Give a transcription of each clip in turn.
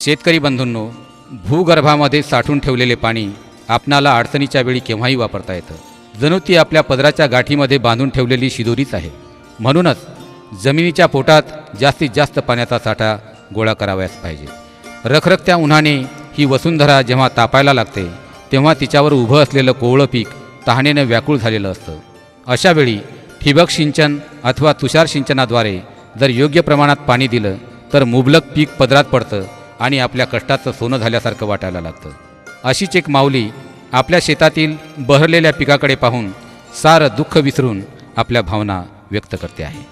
शेतकरी बंधूंनो, भूगर्भामध्ये साठवून ठेवलेले पाणी आपणाला अडचणीच्या वेळी केव्हाही वापरता येतं. जणू ती आपल्या पदराच्या गाठीमध्ये बांधून ठेवलेली शिदोरीच आहे. म्हणूनच जमिनीच्या पोटात जास्तीत जास्त पाण्याचा साठा गोळा करावयास पाहिजे. रखरखत्या उन्हाने ही वसुंधरा जेव्हा तापायला लागते तेव्हा तिच्यावर उभं असलेलं कोवळं पीक तहानेनं व्याकुळ झालेलं असतं. अशावेळी ठिबक सिंचन अथवा तुषार सिंचनाद्वारे जर योग्य प्रमाणात पाणी दिलं तर मुबलक पीक पदरात पडतं आणि आपल्या कष्टाचं सोनं झाल्यासारखं वाटायला लागतं. अशीच एक माऊली आपल्या शेतातील बहरलेल्या पिकाकडे पाहून सारं दुःख विसरून आपल्या भावना व्यक्त करते आहे.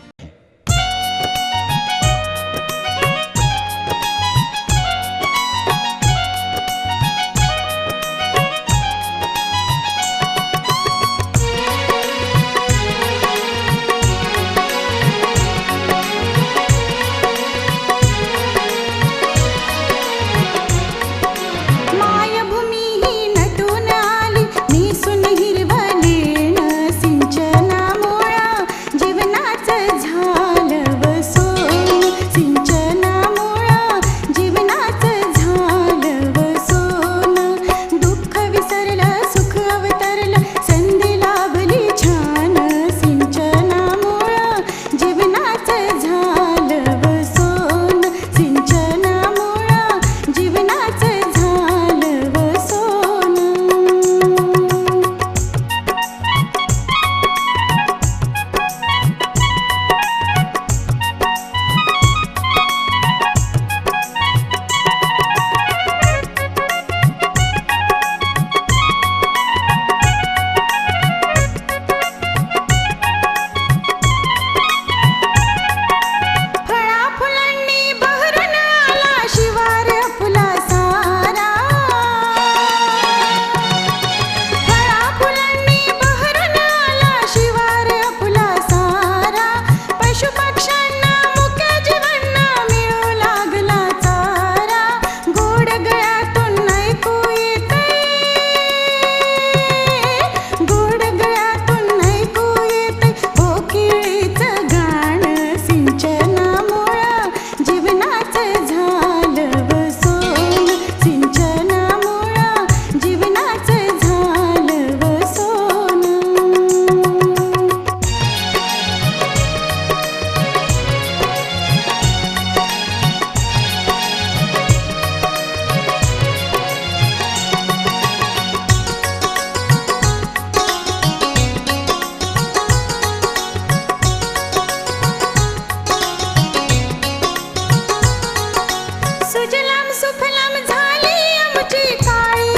सुफलाम झाली आमची काळी